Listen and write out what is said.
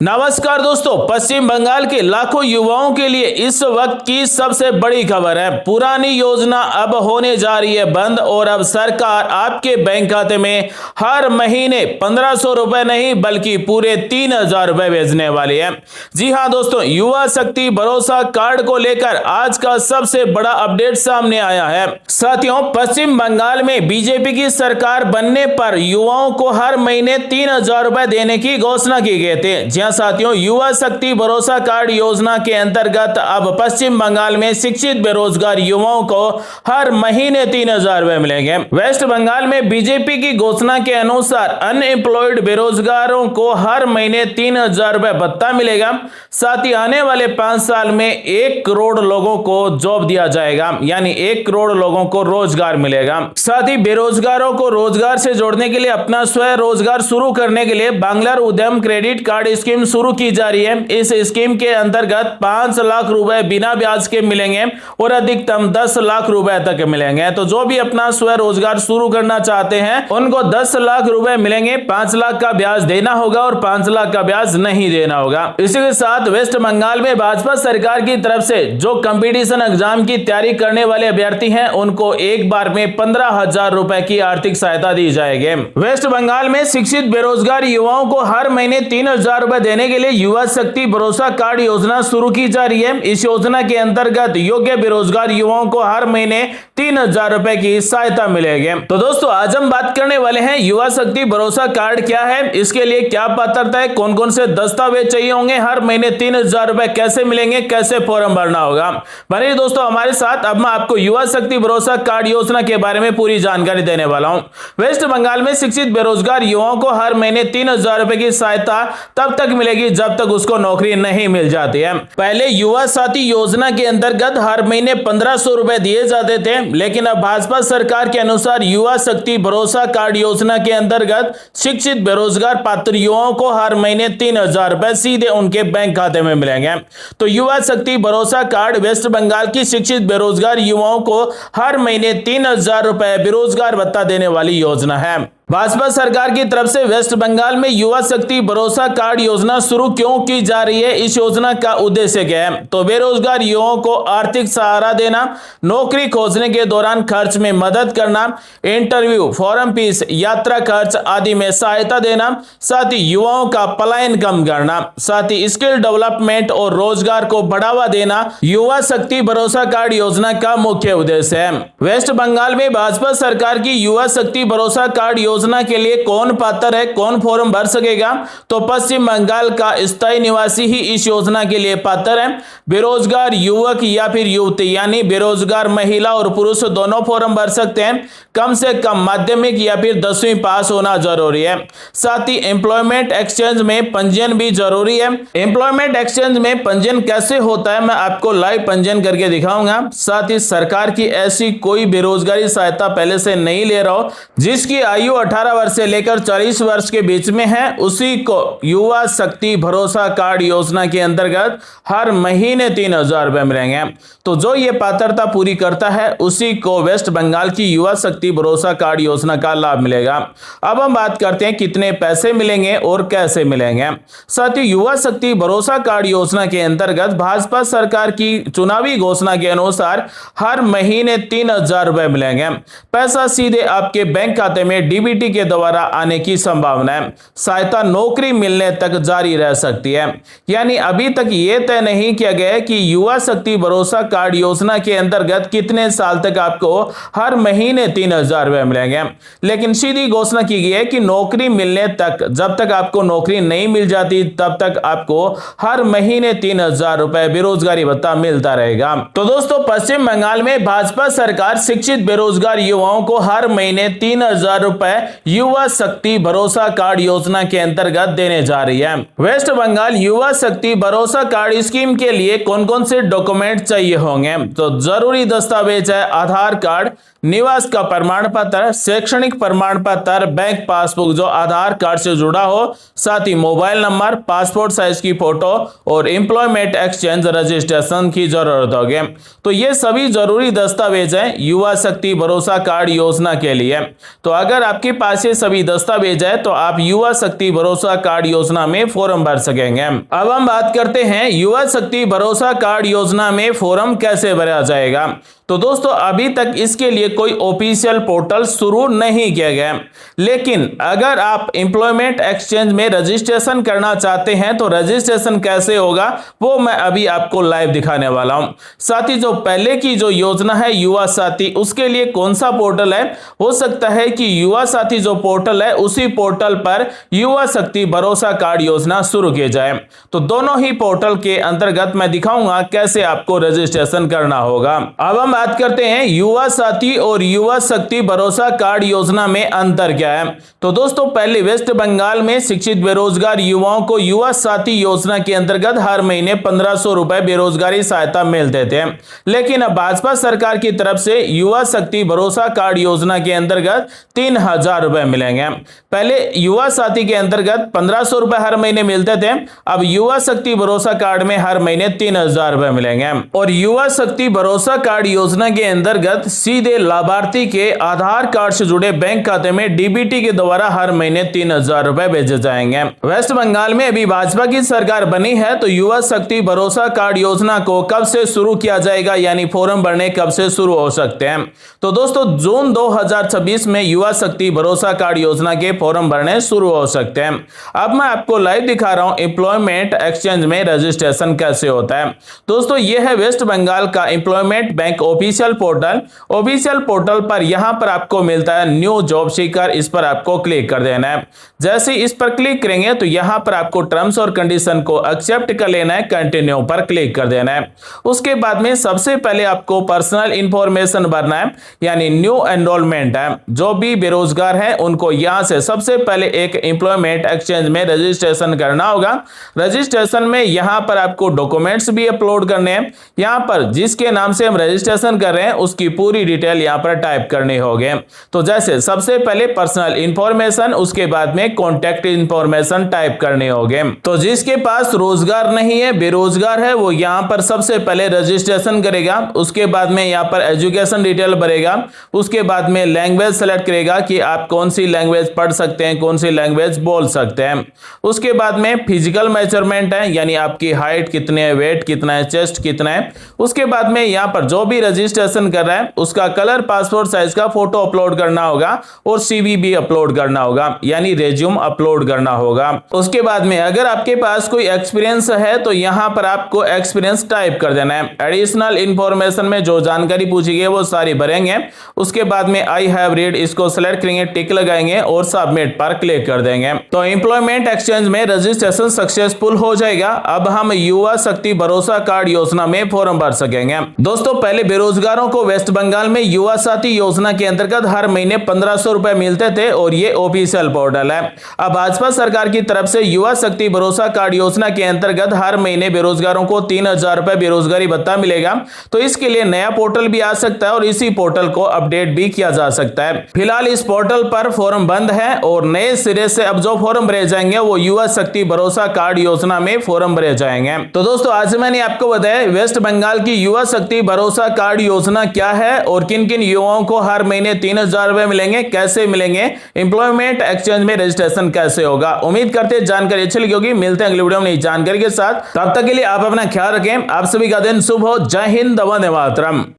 नमस्कार दोस्तों, पश्चिम बंगाल के लाखों युवाओं के लिए इस वक्त की सबसे बड़ी खबर है। पुरानी योजना अब होने जा रही है बंद और अब सरकार आपके बैंक खाते में हर महीने 1500 रुपए नहीं बल्कि पूरे 3000 रुपए भेजने वाली है। जी हां दोस्तों, युवा शक्ति भरोसा कार्ड को लेकर आज का सबसे बड़ा अपडेट सामने आया है। साथियों, पश्चिम बंगाल में बीजेपी की सरकार बनने पर युवाओं को हर महीने 3000 रुपए देने की घोषणा की गई थी। साथियों, युवा शक्ति भरोसा कार्ड योजना के अंतर्गत अब पश्चिम बंगाल में शिक्षित बेरोजगार युवाओं को हर महीने 3000 रुपए मिलेंगे। वेस्ट बंगाल में बीजेपी की घोषणा के अनुसार अनएम्प्लॉयड बेरोजगारों को हर महीने 3000 रुपए भत्ता मिलेगा। साथ ही आने वाले 5 साल में 1 करोड़ लोगों को जॉब दिया जाएगा, यानी 1 करोड़ लोगों को रोजगार मिलेगा। साथ ही बेरोजगारों को रोजगार से जोड़ने के लिए अपना स्वयं रोजगार शुरू करने के लिए बांग्लार उद्यम क्रेडिट कार्ड स्कीम शुरू की जा रही है। इस स्कीम के अंतर्गत 5 लाख रुपए बिना ब्याज के मिलेंगे और अधिकतम 10 लाख रुपए तक मिलेंगे। तो जो भी अपना स्वयं रोजगार शुरू करना चाहते हैं उनको 10 लाख रुपए मिलेंगे। 5 लाख का ब्याज देना होगा और 5 लाख का ब्याज नहीं देना होगा। इसी के साथ वेस्ट बंगाल में भाजपा सरकार की तरफ से जो कंपटीशन एग्जाम की तैयारी करने वाले अभ्यर्थी हैं उनको एक बार में 15,000 रुपए की आर्थिक सहायता दी जाएगी। वेस्ट बंगाल में शिक्षित बेरोजगार युवाओं को हर महीने 3000 रुपए देने के लिए युवा शक्ति भरोसा कार्ड योजना शुरू की जा रही है। इस योजना के अंतर्गत योग्य बेरोजगार युवाओं को हर महीने 3000 रुपए की सहायता मिलेगी। तो दोस्तों, आज हम बात करने वाले हैं युवा शक्ति भरोसा कार्ड क्या है, इसके लिए क्या पात्रता है, कौन कौन से दस्तावेज चाहिए होंगे, हर महीने 3000 रुपए कैसे मिलेंगे, कैसे फॉर्म भरना होगा। बने दोस्तों हमारे साथ। अब मैं आपको युवा शक्ति भरोसा कार्ड योजना के बारे में पूरी जानकारी देने वाला हूं। वेस्ट बंगाल में शिक्षित बेरोजगार युवाओं को हर महीने 3000 रुपए की सहायता तब तक मिलेगी जब तक उसको नौकरी नहीं मिल जाती है। पहले युवा साथी योजना के अंतर्गत हर महीने 1500 रुपए दिए जाते थे, लेकिन अब भाजपा सरकार के अनुसार युवा शक्ति भरोसा कार्ड योजना के अंतर्गत शिक्षित बेरोजगार पात्र युवाओं को हर महीने 3000 रुपए सीधे उनके बैंक खाते में मिलेंगे। तो युवा शक्ति भरोसा कार्ड वेस्ट बंगाल की शिक्षित बेरोजगार युवाओं को हर महीने 3000 रुपए बेरोजगार भत्ता देने वाली योजना है। भाजपा सरकार की तरफ से वेस्ट बंगाल में युवा शक्ति भरोसा कार्ड योजना शुरू क्यों की जा रही है, इस योजना का उद्देश्य क्या है? तो बेरोजगार युवाओं को आर्थिक सहारा देना, नौकरी खोजने के दौरान खर्च में मदद करना, इंटरव्यू, फॉर्म फीस, यात्रा खर्च आदि में सहायता देना, साथ ही युवाओं का पलायन कम करना, साथ ही स्किल डेवलपमेंट और रोजगार को बढ़ावा देना युवा शक्ति भरोसा कार्ड योजना का मुख्य उद्देश्य है। वेस्ट बंगाल में भाजपा सरकार की युवा शक्ति भरोसा कार्ड योजना के लिए कौन पात्र है, कौन फॉर्म भर सकेगा? तो पश्चिम बंगाल का स्थायी निवासी ही इस योजना के लिए पात्र है। बेरोजगार युवक या फिर युवती यानी बेरोजगार महिला और पुरुष दोनों फॉर्म भर सकते हैं। कम से कम माध्यमिक या फिर 10वीं पास होना जरूरी है। साथ ही एम्प्लॉयमेंट एक्सचेंज में पंजीयन भी जरूरी है। एम्प्लॉयमेंट एक्सचेंज में पंजीयन कैसे होता है मैं आपको लाइव पंजीयन करके दिखाऊंगा। साथ ही सरकार की ऐसी कोई बेरोजगारी सहायता पहले से नहीं ले रहा हो, जिसकी आयु 18 वर्ष से लेकर 40 वर्ष के बीच में है, उसी को युवा शक्ति भरोसा कार्ड योजना के अंतर्गत हर महीने 3000 रुपए मिलेंगे। तो जो ये पात्रता पूरी करता है उसी को वेस्ट बंगाल की युवा शक्ति भरोसा कार्ड योजना का लाभ मिलेगा। अब हम बात करते हैं कितने पैसे मिलेंगे और कैसे मिलेंगे। साथ ही युवा शक्ति भरोसा कार्ड योजना के अंतर्गत भाजपा सरकार की चुनावी घोषणा के अनुसार हर महीने 3000 रुपए मिलेंगे। पैसा सीधे आपके बैंक खाते में डीबीटी के द्वारा आने की संभावना है। सहायता नौकरी मिलने तक जारी रह सकती है, यानी अभी तक यह तय नहीं किया गया है कि युवा शक्ति भरोसा कार्ड योजना के अंतर्गत कितने साल तक आपको हर महीने 3000 रुपए मिलेंगे, लेकिन सीधी घोषणा की गई है कि नौकरी मिलने तक, जब तक आपको नौकरी नहीं मिल जाती तब तक आपको हर महीने 3000 रुपए बेरोजगारी भत्ता मिलता रहेगा। तो दोस्तों, पश्चिम बंगाल में भाजपा सरकार शिक्षित बेरोजगार युवाओं को हर महीने 3000 रुपए युवा शक्ति भरोसा कार्ड योजना के अंतर्गत देने जा रही है। वेस्ट बंगाल युवा शक्ति भरोसा कार्ड स्कीम के लिए कौन कौन से डॉक्यूमेंट चाहिए होंगे? तो जरूरी दस्तावेज है आधार कार्ड, निवास का प्रमाण पत्र, शैक्षणिक प्रमाण पत्र, बैंक पासबुक जो आधार कार्ड से जुड़ा हो, साथ ही मोबाइल नंबर, पासपोर्ट साइज की फोटो और एम्प्लॉयमेंट एक्सचेंज रजिस्ट्रेशन की जरूरत होगी। तो ये सभी जरूरी दस्तावेज हैं युवा शक्ति भरोसा कार्ड योजना के लिए। तो अगर आपके पास ये सभी दस्तावेज है तो आप युवा शक्ति भरोसा कार्ड योजना में फॉर्म भर सकेंगे। अब हम बात करते हैं युवा शक्ति भरोसा कार्ड योजना में फॉर्म कैसे भरा जाएगा। तो दोस्तों अभी तक इसके लिए कोई ऑफिशियल पोर्टल शुरू नहीं किया गया, लेकिन अगर आप एम्प्लॉयमेंट एक्सचेंज में रजिस्ट्रेशन करना चाहते हैं तो रजिस्ट्रेशन कैसे होगा वो मैं अभी आपको लाइव दिखाने वाला हूं। साथ ही जो पहले की जो योजना है युवा साथी, उसके लिए कौन सा पोर्टल है, हो सकता है कि युवा साथी जो पोर्टल है उसी पोर्टल पर युवा शक्ति भरोसा कार्ड योजना शुरू की जाए। तो दोनों ही पोर्टल के अंतर्गत मैं दिखाऊंगा कैसे आपको रजिस्ट्रेशन करना होगा। अब हम बात करते हैं युवा साथी और युवा शक्ति भरोसा कार्ड योजना में अंतर क्या है। तो दोस्तों पहले वेस्ट बंगाल में शिक्षित बेरोजगार युवाओं को युवा साथी योजना के अंतर्गत हर महीने 1500 रुपए बेरोजगारी सहायता मिलते थे, लेकिन अब भाजपा सरकार की तरफ से युवा शक्ति भरोसा कार्ड योजना के अंतर्गत 3000 रुपए मिलेंगे। पहले युवा साथी के अंतर्गत 1500 रुपए हर महीने मिलते थे, अब युवा शक्ति भरोसा कार्ड में हर महीने 3000 रुपए मिलेंगे। और युवा शक्ति भरोसा कार्ड योजना के अंतर्गत सीधे लाभार्थी के आधार कार्ड से जुड़े बैंक खाते में डीबीटी के द्वारा हर महीने 3000 रुपए भेजे जाएंगे। वेस्ट बंगाल में अभी भाजपा की सरकार बनी है तो युवा शक्ति भरोसा कार्ड योजना को कब से शुरू किया जाएगा, यानी फॉर्म भरने कब से शुरू हो सकते हैं। तो दोस्तों जून 2026 में युवा शक्ति भरोसा कार्ड योजना के फॉर्म भरने शुरू हो सकते हैं। अब मैं आपको लाइव दिखा रहा हूं एम्प्लॉयमेंट एक्सचेंज में रजिस्ट्रेशन कैसे होता है। दोस्तों यह है वेस्ट बंगाल का employment bank official portal. Official portal पर यहां पर आपको मिलता है न्यू जॉब सीकर, इस पर आपको क्लिक कर देना है। जैसे इस पर क्लिक करेंगे तो यहां पर आपको टर्म्स और कंडीशन को एक्सेप्ट कर लेना है, कंटिन्यू पर क्लिक कर देना है। उसके बाद में सबसे पहले आपको पर्सनल इंफॉर्मेशन भरना है, यानी न्यू एनरोलमेंट है। जो भी बेरोजगार है उनको यहां से सबसे पहले एक एम्प्लॉयमेंट एक्सचेंज में रजिस्ट्रेशन करना होगा। रजिस्ट्रेशन में यहां पर आपको डॉक्यूमेंट्स भी अपलोड करने हैं। यहां पर जिसके नाम से हम रजिस्ट्रेशन कर रहे हैं उसकी पूरी डिटेल यहां पर टाइप करनी होगी। तो जैसे सबसे पहले पर्सनल इंफॉर्मेशन, उसके बाद में कॉन्टैक्ट इंफॉर्मेशन टाइप करनी होगी। तो जिसके पास रोजगार नहीं है, बेरोजगार है, वो यहां पर सबसे पहले रजिस्ट्रेशन करेगा। उसके बाद में यहां पर एजुकेशन डिटेल भरेगा। उसके बाद में लैंग्वेज सेलेक्ट करेगा कि आप कौन सी लैंग्वेज पढ़ सकते हैं, कौन सी लैंग्वेज बोल सकते हैं। उसके बाद में फिजिकल मेजरमेंट है, यानी आपकी हाइट कितनी है, वेट कितना है, चेस्ट कितना है। उसके बाद में यहां पर जो भी रजिस्ट्रेशन कर रहा है उसका कलर पासपोर्ट साइज का फोटो अपलोड करना होगा और सीवी भी अपलोड करना होगा, यानी रेज्यूम अपलोड करना होगा। उसके बाद में अगर आपके पास कोई एक्सपीरियंस है तो यहां पर आपको एक्सपीरियंस टाइप कर देना है। एडिशनल इंफॉर्मेशन में जो जानकारी पूछी गई वो सारी भरेंगे। उसके बाद में आई हैव रीड, इसको सेलेक्ट करेंगे, टिक लगाएंगे और सबमिट पर क्लिक कर देंगे। तो एम्प्लॉयमेंट एक्सचेंज में रजिस्ट्रेशन सक्सेसफुल हो जाएगा। अब हम युवा शक्ति भरोसा कार्ड योजना में फॉर्म भर सकेंगे। दोस्तों पहले बेरोजगारों को वेस्ट बंगाल में युवा साथी योजना के अंतर्गत हर महीने 1500 रुपए मिलते थे और ये ऑफिशियल पोर्टल है। अब भाजपा सरकार की तरफ से युवा शक्ति भरोसा कार्ड योजना के अंतर्गत हर महीने बेरोजगारों को 3000 रुपए बेरोजगारी भत्ता मिलेगा। तो इसके लिए नया पोर्टल भी आ सकता है और इसी पोर्टल को अपडेट भी किया जा सकता है। फिलहाल इस पोर्टल पर फॉर्म बंद है और नए सिरे से अब जो फॉर्म भरे जाएंगे वो युवा शक्ति भरोसा कार्ड योजना में फॉर्म भरे जाएंगे। तो दोस्तों आज मैंने आपको बताया वेस्ट बंगाल की युवा शक्ति भरोसा कार्ड योजना क्या है और किन किन युवाओं को हर महीने 3000 रुपए मिलेंगे, कैसे मिलेंगे, एम्प्लॉयमेंट एक्सचेंज में रजिस्ट्रेशन कैसे होगा। उम्मीद करते हैं जानकारी अच्छी लगी होगी। मिलते हैं अगली वीडियो में नई जानकारी के साथ। तब तक के लिए आप अपना ख्याल रखें। आप सभी का दिन शुभ हो। जय हिंद, वंदे मातरम।